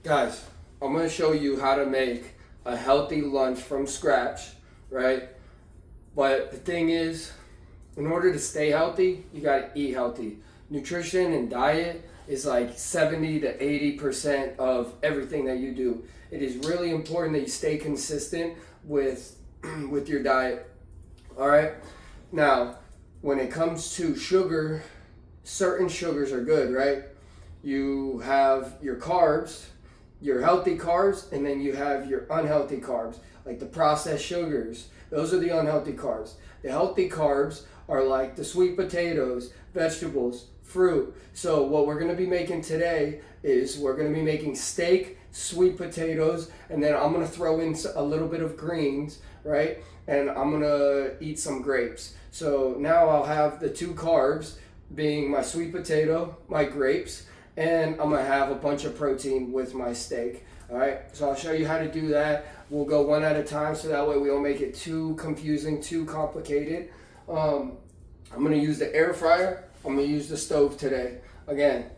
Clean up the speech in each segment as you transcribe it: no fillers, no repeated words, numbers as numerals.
Guys, I'm going to show you how to make a healthy lunch from scratch, right? But the thing is, in order to stay healthy, you got to eat healthy. Nutrition and diet is like 70 to 80% of everything that you do. It is really important that you stay consistent with with your diet. All right? Now, when it comes to sugar, certain sugars are good, right? You have your carbs, your healthy carbs, and then you have your unhealthy carbs, like the processed sugars. Those are the unhealthy carbs. The healthy carbs are like the sweet potatoes, vegetables, fruit. So what we're going to be making today is we're going to be making steak, sweet potatoes, and then I'm going to throw in a little bit of greens, right? And I'm going to eat some grapes. So now I'll have the two carbs being my sweet potato, my grapes, and I'm gonna have a bunch of protein with my steak. All right, so I'll show you how to do that. We'll go one at a time so that way we don't make it too confusing, too complicated. I'm gonna use the air fryer. I'm gonna use the stove today. Again,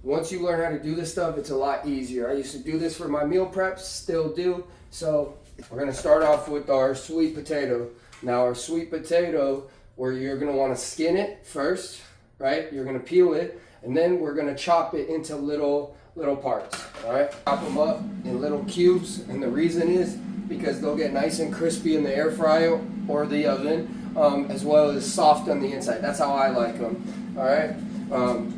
once you learn how to do this stuff, it's a lot easier. I used to do this for my meal preps, still do. So we're gonna start off with our sweet potato. Now our sweet potato, where you're gonna wanna skin it first, right? You're gonna peel it, and then we're gonna chop it into little parts, all right? Chop them up in little cubes, and the reason is because they'll get nice and crispy in the air fryer or the oven, as well as soft on the inside. That's how I like them, all right?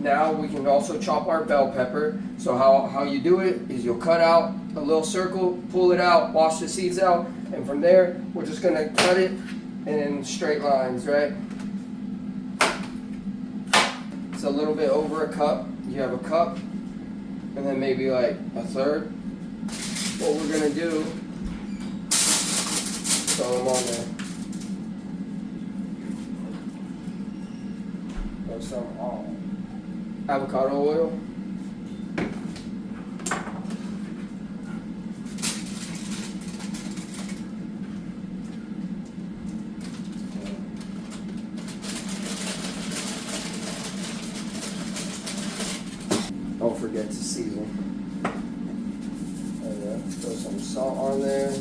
Now we can also chop our bell pepper. So how you do it is you'll cut out a little circle, pull it out, wash the seeds out, and from there, we're just gonna cut it in straight lines, right? It's a little bit over a cup. You have a cup, and then maybe like a third. What we're gonna do, throw them on there. Throw some avocado oil. Don't forget to season. There we go. Throw some salt on there.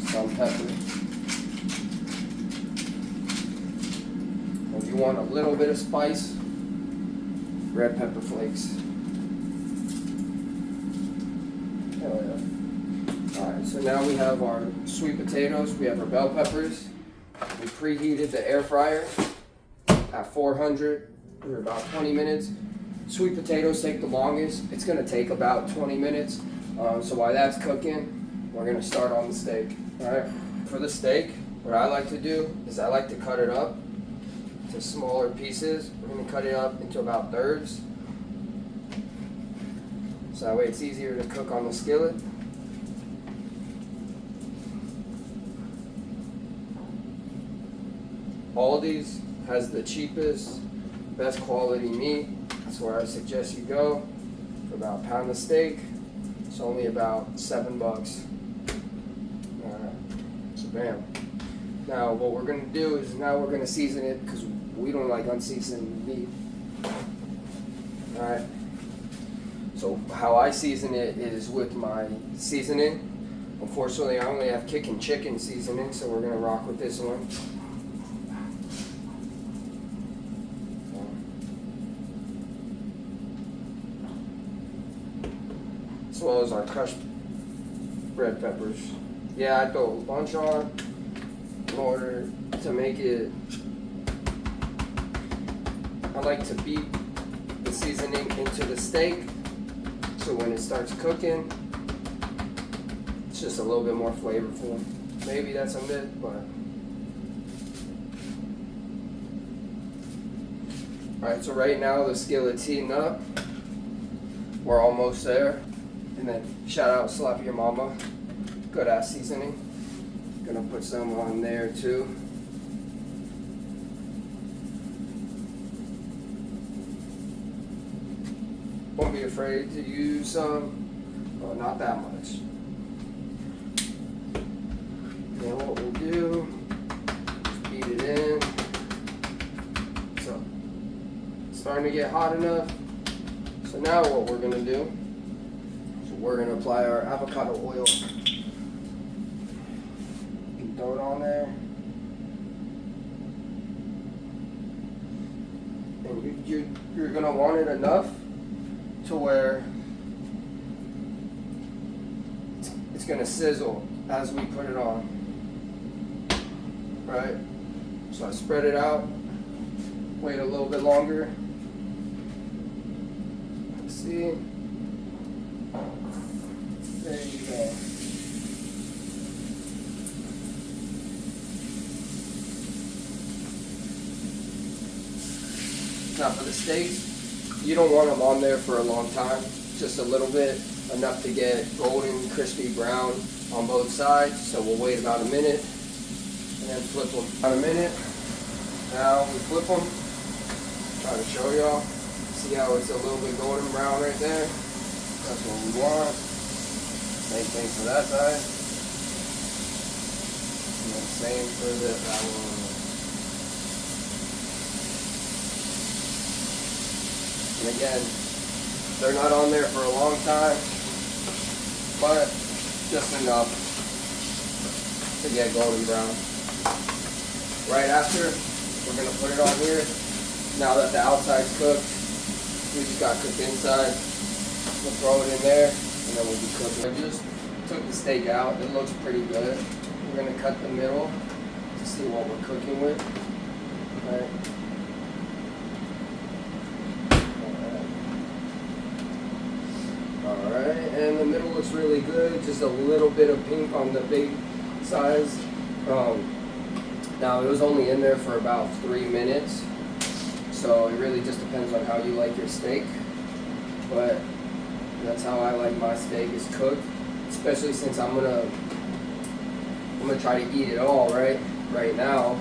Some pepper. If you want a little bit of spice, red pepper flakes. There we go. Alright, so now we have our sweet potatoes, we have our bell peppers. We preheated the air fryer at 400 for about 20 minutes. Sweet potatoes take the longest. It's gonna take about 20 minutes. So while that's cooking, we're gonna start on the steak. All right. For the steak, what I like to do is I like to cut it up to smaller pieces. We're gonna cut it up into about thirds. So that way it's easier to cook on the skillet. Aldi's has the cheapest, best quality meat. That's where I suggest you go for about a pound of steak. It's only about $7. Alright, so bam. Now what we're gonna do is now we're gonna season it because we don't like unseasoned meat. Alright, so how I season it is with my seasoning. Unfortunately, I only have kickin' chicken seasoning, so we're gonna rock with this one. As well as our crushed red peppers. Yeah, I throw a bunch on in order to make it. I like to beat the seasoning into the steak, so when it starts cooking, it's just a little bit more flavorful. Maybe that's a myth, but. Alright, so right now the skillet's heating up. We're almost there. And then shout out Slap Your Mama, good ass seasoning. Gonna put some on there too. Don't be afraid to use some, but not that much. Then what we'll do is beat it in. So it's starting to get hot enough. So now what we're gonna do is we're gonna apply our avocado oil. You throw it on there. And you're gonna want it enough to where it's gonna sizzle as we put it on. Right? So I spread it out, wait a little bit longer. Let's see. There you go. Now for the steaks, you don't want them on there for a long time, just a little bit, enough to get golden, crispy brown on both sides. So we'll wait about a minute and then flip them. About a minute, now we flip them. Try to show y'all. See how it's a little bit golden brown right there? That's what we want. Same thing for that side. And then same for that one. And again, they're not on there for a long time, but just enough to get golden brown. Right after, we're gonna put it on here. Now that the outside's cooked, we just got cooked inside. We'll throw it in there, and then we'll be cooking. I just took the steak out. It looks pretty good. We're gonna cut the middle to see what we're cooking with. Right. Alright, and the middle looks really good, just a little bit of pink on the big size. Now it was only in there for about 3 minutes, so it really just depends on how you like your steak, but that's how I like my steak, is cooked, especially since I'm gonna try to eat it all right now,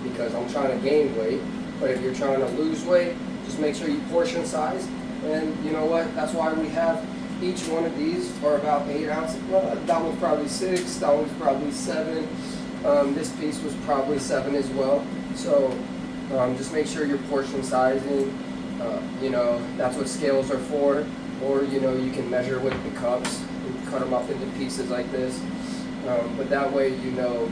because I'm trying to gain weight. But if you're trying to lose weight, just make sure you portion size. And you know what, that's why we have each one of these are about 8 ounces. Well, that one's probably 6, that one's probably 7. This piece was probably 7 as well. So just make sure you're portion sizing. You know, that's what scales are for. Or, you know, you can measure with the cups and cut them up into pieces like this. But that way, you know,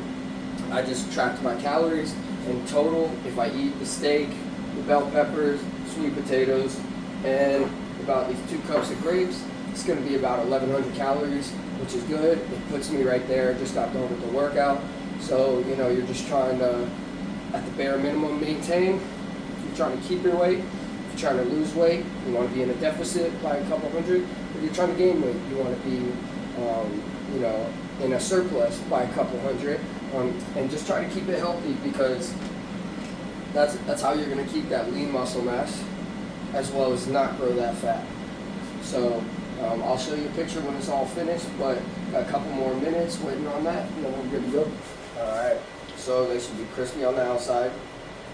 I just tracked my calories. In total, if I eat the steak, the bell peppers, sweet potatoes, and about these 2 cups of grapes, it's going to be about 1,100 calories, which is good. It puts me right there. Just got done with the workout. So, you know, you're just trying to, at the bare minimum, maintain. If you're trying to keep your weight, if you're trying to lose weight, you want to be in a deficit by a couple hundred. If you're trying to gain weight, you want to be, you know, in a surplus by a couple hundred. And just try to keep it healthy, because that's how you're going to keep that lean muscle mass, as well as not grow that fat. So I'll show you a picture when it's all finished, but got a couple more minutes waiting on that, and then we're good to go. Alright, so they should be crispy on the outside,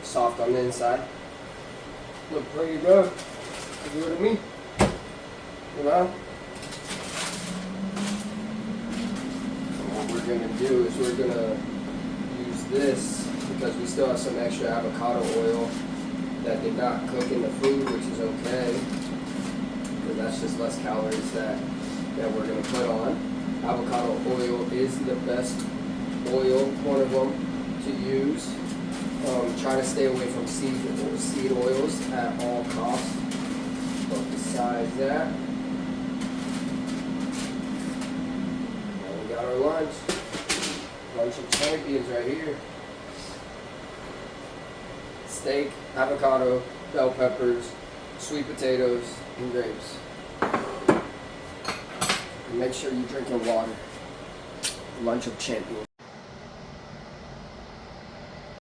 soft on the inside. Look pretty good. You know what I mean? You know? And what we're going to do is we're going to use this, because we still have some extra avocado oil that did not cook in the food, which is okay, because that's just less calories that we're going to put on. Avocado oil is the best oil, one of them, to use. Try to stay away from seed oils at all costs. But besides that, now we got our lunch of champions right here. Steak, avocado, bell peppers, sweet potatoes, and grapes. And make sure you're drinking water. Lunch of champions.